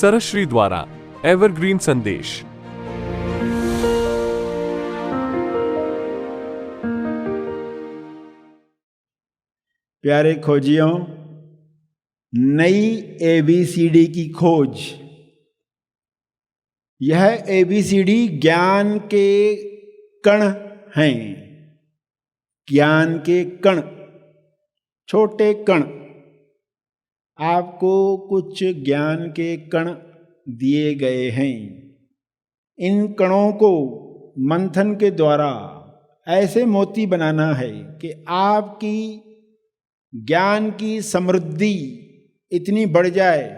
सरश्री द्वारा एवरग्रीन संदेश। प्यारे खोजियों, नई एबीसीडी की खोज। यह एबीसीडी ज्ञान के कण हैं। ज्ञान के कण, छोटे कण। आपको कुछ ज्ञान के कण दिए गए हैं। इन कणों को मंथन के द्वारा ऐसे मोती बनाना है कि आपकी ज्ञान की समृद्धि इतनी बढ़ जाए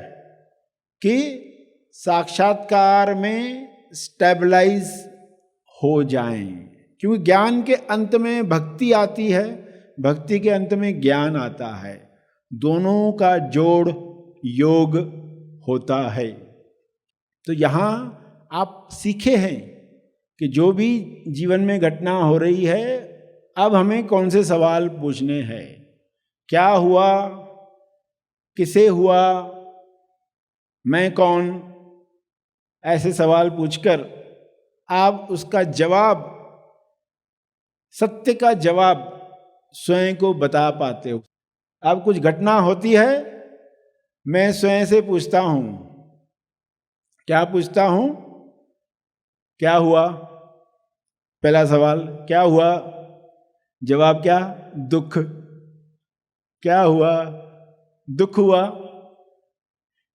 कि साक्षात्कार में स्टेबलाइज हो जाएं। क्योंकि ज्ञान के अंत में भक्ति आती है, भक्ति के अंत में ज्ञान आता है। दोनों का जोड़ योग होता है। तो यहाँ आप सीखे हैं कि जो भी जीवन में घटना हो रही है, अब हमें कौन से सवाल पूछने हैं। क्या हुआ, किसे हुआ, मैं कौन, ऐसे सवाल पूछकर आप उसका जवाब, सत्य का जवाब स्वयं को बता पाते हो। अब कुछ घटना होती है, मैं स्वयं से पूछता हूं, क्या पूछता हूं? क्या हुआ? पहला सवाल क्या हुआ? जवाब क्या? दुख। क्या हुआ? दुख हुआ।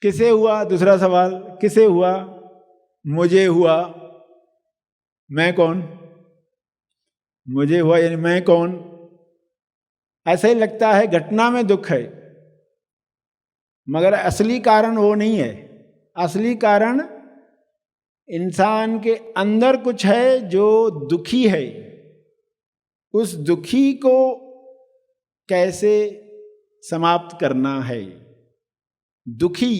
किसे हुआ? दूसरा सवाल किसे हुआ? मुझे हुआ। मैं कौन? मुझे हुआ यानी मैं कौन? ऐसा ही लगता है घटना में दुख है, मगर असली कारण वो नहीं है। असली कारण इंसान के अंदर कुछ है जो दुखी है। उस दुखी को कैसे समाप्त करना है। दुखी,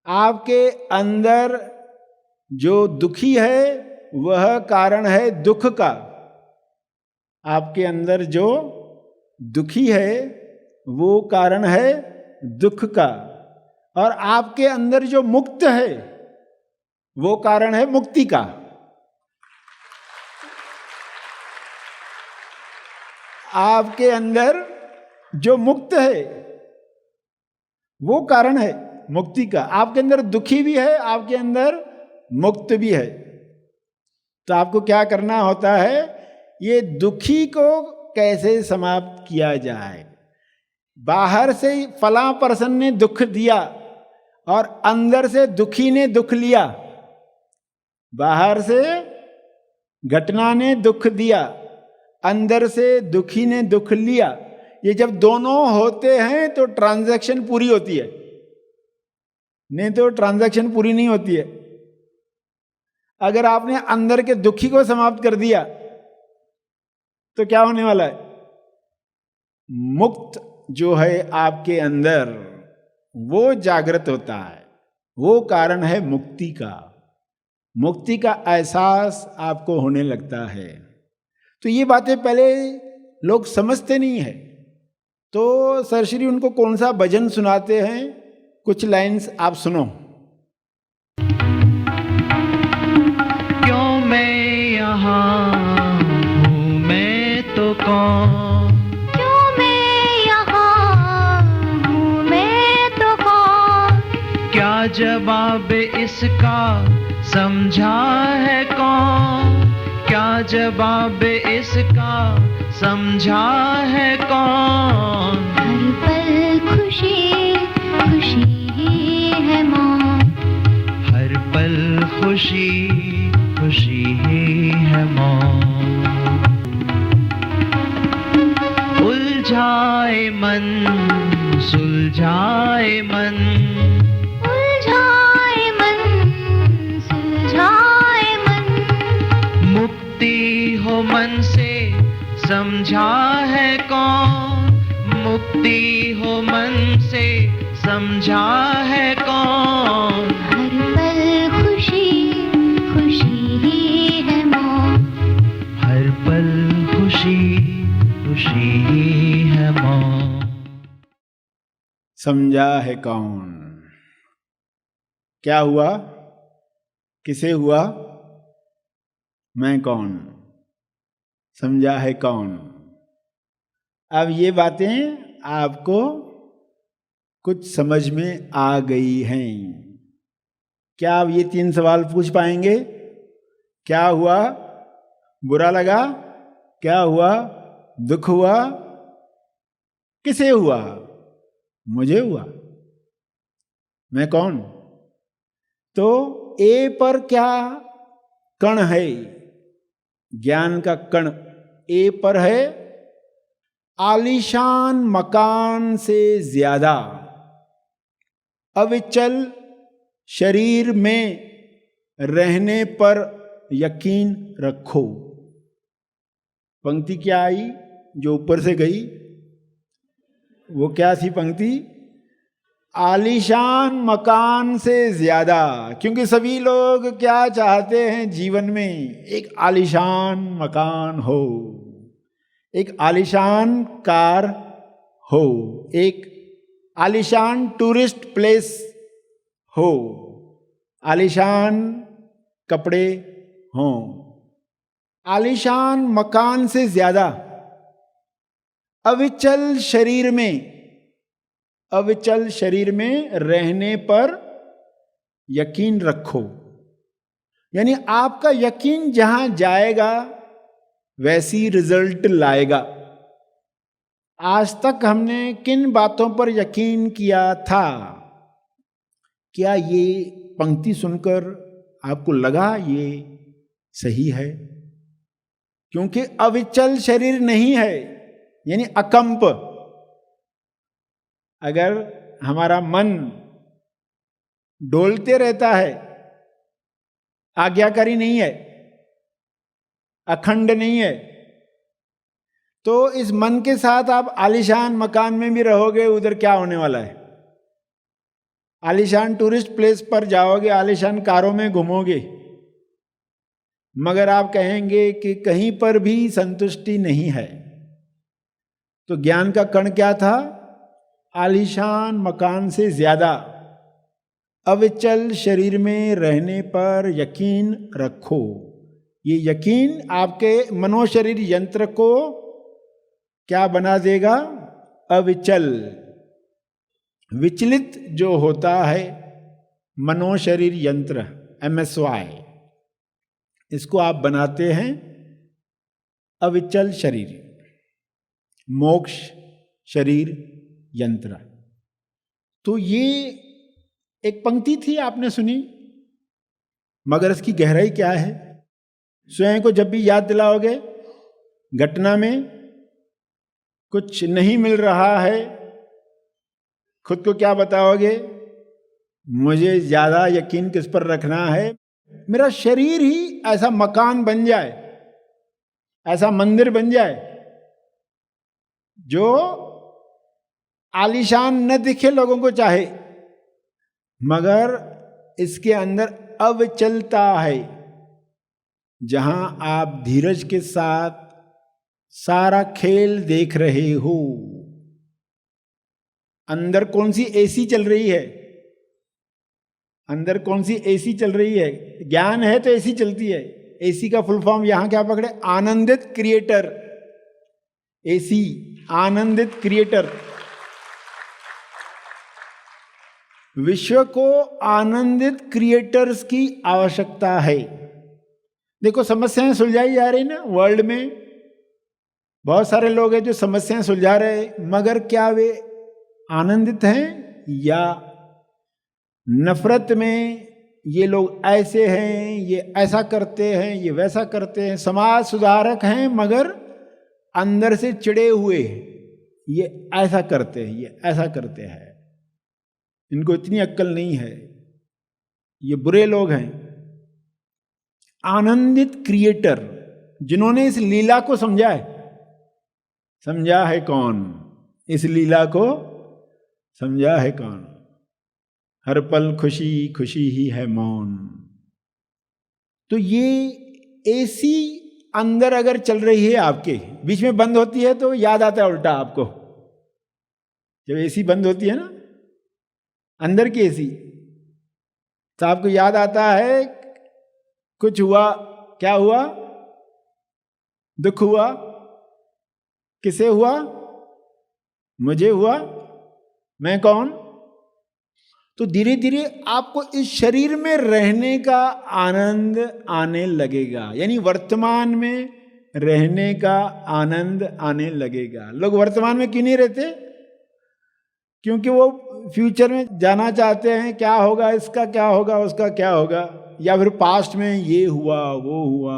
आपके अंदर जो दुखी है वह कारण है दुख का। आपके अंदर जो दुखी है वो कारण है दुख का। और आपके अंदर जो मुक्त है वो कारण है मुक्ति का। आपके अंदर जो मुक्त है वो कारण है मुक्ति का। आपके अंदर दुखी भी है, आपके अंदर मुक्त भी है। तो आपको क्या करना होता है? ये दुखी को कैसे समाप्त किया जाए। बाहर से फलां पर्सन ने दुख दिया और अंदर से दुखी ने दुख लिया। बाहर से घटना ने दुख दिया, अंदर से दुखी ने दुख लिया। ये जब दोनों होते हैं तो ट्रांजैक्शन पूरी होती है, नहीं तो ट्रांजैक्शन पूरी नहीं होती है। अगर आपने अंदर के दुखी को समाप्त कर दिया तो क्या होने वाला है? मुक्त जो है आपके अंदर वो जागृत होता है। वो कारण है मुक्ति का। मुक्ति का एहसास आपको होने लगता है। तो ये बातें पहले लोग समझते नहीं है। तो सरश्री उनको कौन सा भजन सुनाते हैं, कुछ लाइंस आप सुनो। क्यों मैं यहाँ हूँ, मैं तो कौन? क्यों मैं यहाँ हूँ, मैं तो कौन? क्या जवाब इसका समझा है कौन? क्या जवाब इसका समझा है कौन? हर पल खुशी खुशी ही है मौन। हर पल खुशी खुशी ही है मौन। उलझाए मन सुलझाए मन। उलझाए मन सुलझाए मन। मुक्ति हो मन से समझा है कौन? मुक्ति हो मन से समझा है कौन? हर पल खुशी खुशी ही है मौन। हर पल खुशी खुशी ही है मौन। समझा है कौन? क्या हुआ, किसे हुआ, मैं कौन, समझा है कौन। अब ये बातें आपको कुछ समझ में आ गई हैं। क्या आप ये 3 सवाल पूछ पाएंगे? क्या हुआ, बुरा लगा, क्या हुआ, दुख हुआ, किसे हुआ, मुझे हुआ, मैं कौन। तो ए पर क्या कण है, ज्ञान का कण ए पर है, आलीशान मकान से ज्यादा अविचल शरीर में रहने पर यकीन रखो। पंक्ति क्या आई जो ऊपर से गई, वो क्या थी पंक्ति? आलीशान मकान से ज्यादा। क्योंकि सभी लोग क्या चाहते हैं जीवन में, एक आलीशान मकान हो, एक आलीशान कार हो, एक आलीशान टूरिस्ट प्लेस हो, आलीशान कपड़े हों। आलीशान मकान से ज्यादा अविचल शरीर में, अविचल शरीर में रहने पर यकीन रखो। यानी आपका यकीन जहां जाएगा वैसी रिजल्ट लाएगा। आज तक हमने किन बातों पर यकीन किया था? क्या ये पंक्ति सुनकर आपको लगा ये सही है? क्योंकि अविचल शरीर नहीं है, यानी अकंप। अगर हमारा मन डोलते रहता है, आज्ञाकारी नहीं है, अखंड नहीं है, तो इस मन के साथ आप आलीशान मकान में भी रहोगे, उधर क्या होने वाला है? आलीशान टूरिस्ट प्लेस पर जाओगे, आलीशान कारों में घूमोगे, मगर आप कहेंगे कि कहीं पर भी संतुष्टि नहीं है। तो ज्ञान का कण क्या था? आलीशान मकान से ज्यादा अविचल शरीर में रहने पर यकीन रखो। ये यकीन आपके मनोशरीर यंत्र को क्या बना देगा? अविचल। विचलित जो होता है मनोशरीर यंत्र MSY, इसको आप बनाते हैं अविचल शरीर, मोक्ष शरीर यंत्र। तो ये एक पंक्ति थी, आपने सुनी, मगर इसकी गहराई क्या है? स्वयं को जब भी याद दिलाओगे, घटना में कुछ नहीं मिल रहा है, खुद को क्या बताओगे? मुझे ज्यादा यकीन किस पर रखना है? मेरा शरीर ही ऐसा मकान बन जाए, ऐसा मंदिर बन जाए जो आलीशान न दिखे लोगों को चाहे, मगर इसके अंदर अविचलता है, जहां आप धीरज के साथ सारा खेल देख रहे हो। अंदर कौन सी एसी चल रही है? अंदर कौन सी एसी चल रही है? ज्ञान है तो एसी चलती है। एसी का फुल फॉर्म यहां क्या पकड़े? आनंदित क्रिएटर। एसी आनंदित क्रिएटर। विश्व को आनंदित क्रिएटर्स की आवश्यकता है। देखो, समस्याएं सुलझाई जा रही ना वर्ल्ड में, बहुत सारे लोग हैं जो समस्याएं सुलझा रहे हैं, मगर क्या वे आनंदित हैं? या नफरत में ये लोग ऐसे हैं, ये ऐसा करते हैं, ये वैसा करते हैं, समाज सुधारक हैं मगर अंदर से चिड़े हुए हैं, ये ऐसा करते हैं, ये ऐसा करते हैं, इनको इतनी अक्ल नहीं है, ये बुरे लोग हैं। आनंदित क्रिएटर जिन्होंने इस लीला को समझा है, समझा है कौन? इस लीला को समझा है कौन? हर पल खुशी खुशी ही है मौन। तो ये एसी अंदर अगर चल रही है आपके, बीच में बंद होती है तो याद आता है उल्टा आपको। जब एसी बंद होती है ना, अंदर की एसी, तो आपको याद आता है कुछ हुआ, क्या हुआ? दुख हुआ, किसे हुआ? मुझे हुआ। मैं कौन? तो धीरे धीरे आपको इस शरीर में रहने का आनंद आने लगेगा, यानी वर्तमान में रहने का आनंद आने लगेगा। लोग वर्तमान में क्यों नहीं रहते? क्योंकि वो फ्यूचर में जाना चाहते हैं, क्या होगा, इसका क्या होगा, उसका क्या होगा, या फिर पास्ट में ये हुआ वो हुआ,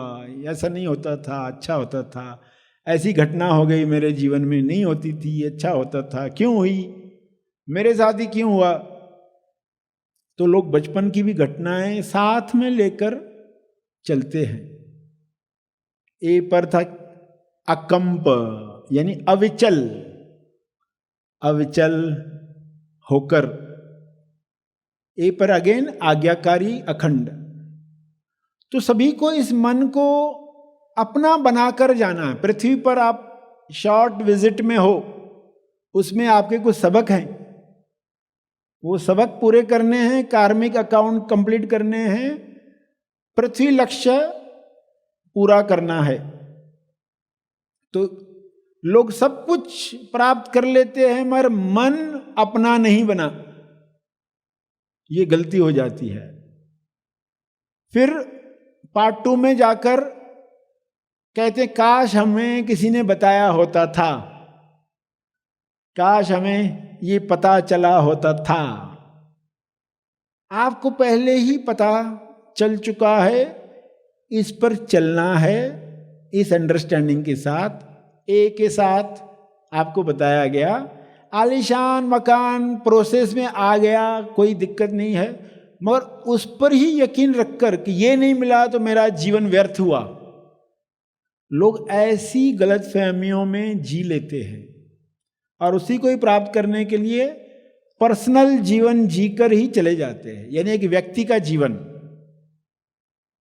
ऐसा नहीं होता था, अच्छा होता था, ऐसी घटना हो गई मेरे जीवन में, नहीं होती थी, अच्छा होता था, क्यों हुई, मेरे साथ ही क्यों हुआ। तो लोग बचपन की भी घटनाएं साथ में लेकर चलते हैं। ए पर था अकंप, यानी अविचल, अविचल होकर। ए पर अगेन आज्ञाकारी, अखंड। तो सभी को इस मन को अपना बनाकर जाना है। पृथ्वी पर आप शॉर्ट विजिट में हो, उसमें आपके कुछ सबक हैं, वो सबक पूरे करने हैं, कार्मिक अकाउंट कंप्लीट करने हैं, पृथ्वी लक्ष्य पूरा करना है। तो लोग सब कुछ प्राप्त कर लेते हैं मगर मन अपना नहीं बना, ये गलती हो जाती है। फिर पार्ट 2 में जाकर कहते काश हमें किसी ने बताया होता था, काश हमें ये पता चला होता था। आपको पहले ही पता चल चुका है, इस पर चलना है, इस अंडरस्टैंडिंग के साथ, ए के साथ आपको बताया गया। आलीशान मकान प्रोसेस में आ गया, कोई दिक्कत नहीं है, मगर उस पर ही यकीन रखकर कि ये नहीं मिला तो मेरा जीवन व्यर्थ हुआ। लोग ऐसी गलतफहमियों में जी लेते हैं और उसी को ही प्राप्त करने के लिए पर्सनल जीवन जीकर ही चले जाते हैं, यानी एक व्यक्ति का जीवन।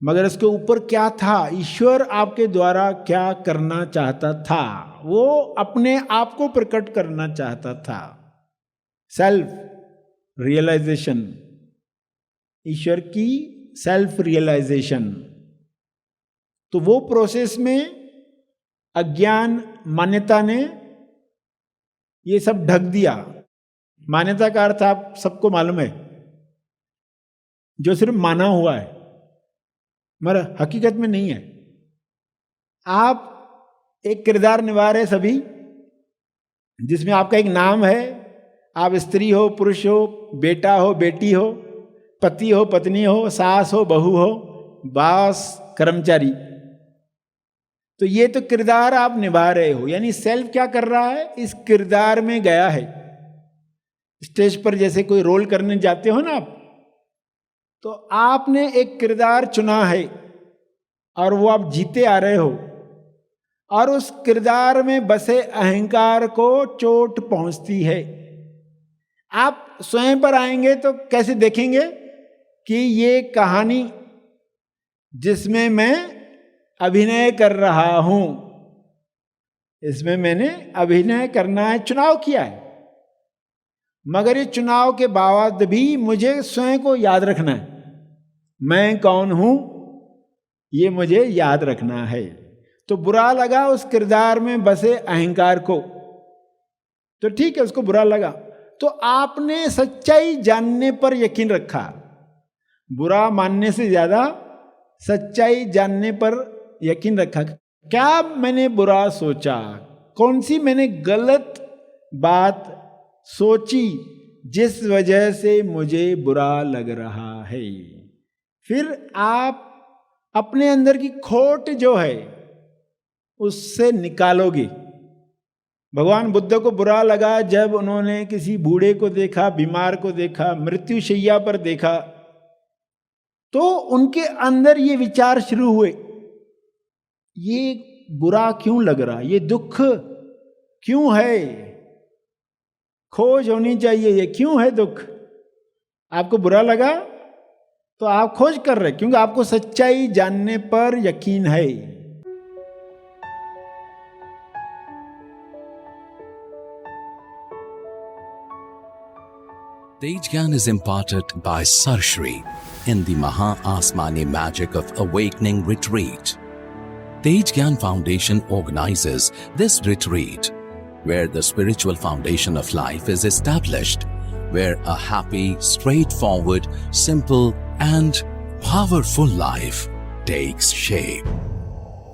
मगर इसके ऊपर क्या था, ईश्वर आपके द्वारा क्या करना चाहता था, वो अपने आप को प्रकट करना चाहता था। सेल्फ रियलाइजेशन, ईश्वर की सेल्फ रियलाइजेशन। तो वो प्रोसेस में अज्ञान, मान्यता ने ये सब ढक दिया। मान्यता का अर्थ आप सबको मालूम है, जो सिर्फ माना हुआ है मगर हकीकत में नहीं है। आप एक किरदार निभा रहे सभी, जिसमें आपका एक नाम है, आप स्त्री हो, पुरुष हो, बेटा हो, बेटी हो, पति हो, पत्नी हो, सास हो, बहू हो, बॉस, कर्मचारी। तो ये तो किरदार आप निभा रहे हो, यानी सेल्फ क्या कर रहा है, इस किरदार में गया है। स्टेज पर जैसे कोई रोल करने जाते हो ना आप, तो आपने एक किरदार चुना है और वो आप जीते आ रहे हो, और उस किरदार में बसे अहंकार को चोट पहुंचती है। आप स्वयं पर आएंगे तो कैसे देखेंगे कि ये कहानी जिसमें मैं अभिनय कर रहा हूं, इसमें मैंने अभिनय करना है, चुनाव किया है, मगर ये चुनाव के बाद भी मुझे स्वयं को याद रखना है, मैं कौन हूं, ये मुझे याद रखना है। तो बुरा लगा उस किरदार में बसे अहंकार को, तो ठीक है, उसको बुरा लगा, तो आपने सच्चाई जानने पर यकीन रखा। बुरा मानने से ज्यादा सच्चाई जानने पर यकीन रखा। क्या मैंने बुरा सोचा, कौन सी मैंने गलत बात सोची जिस वजह से मुझे बुरा लग रहा है। फिर आप अपने अंदर की खोट जो है उससे निकालोगे। भगवान बुद्ध को बुरा लगा जब उन्होंने किसी बूढ़े को देखा, बीमार को देखा, मृत्यु शैया पर देखा, तो उनके अंदर ये विचार शुरू हुए, ये बुरा क्यों लग रहा, ये दुख क्यों है, खोज होनी चाहिए, ये क्यों है दुख। आपको बुरा लगा तो आप खोज कर रहे, क्योंकि आपको सच्चाई जानने पर यकीन है। Tej Gyan is imparted by Sarshri in the Maha Asmani Magic of Awakening Retreat. Tej Gyan Foundation organizes this retreat where the spiritual foundation of life is established, where a happy, straightforward, simple and powerful life takes shape.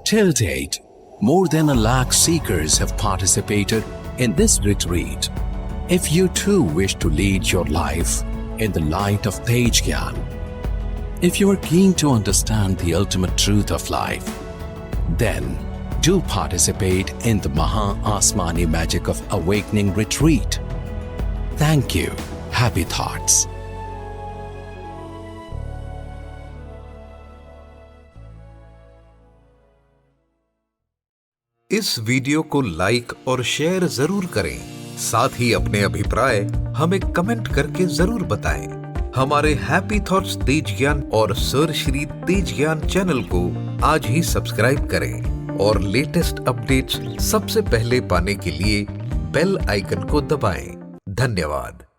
Till date, more than 1 lakh seekers have participated in this retreat. If you too wish to lead your life in the light of Tej Gyan, if you are keen to understand the ultimate truth of life, then do participate in the Maha Asmani Magic of Awakening Retreat. Thank you. Happy thoughts. इस video को like और share जरूर करें। साथ ही अपने अभिप्राय हमें comment करके जरूर बताएं। हमारे हैप्पी थॉट्स तेज ज्ञान और सर श्री तेज ज्ञान चैनल को आज ही सब्सक्राइब करें और लेटेस्ट अपडेट्स सबसे पहले पाने के लिए बेल आइकन को दबाएं। धन्यवाद।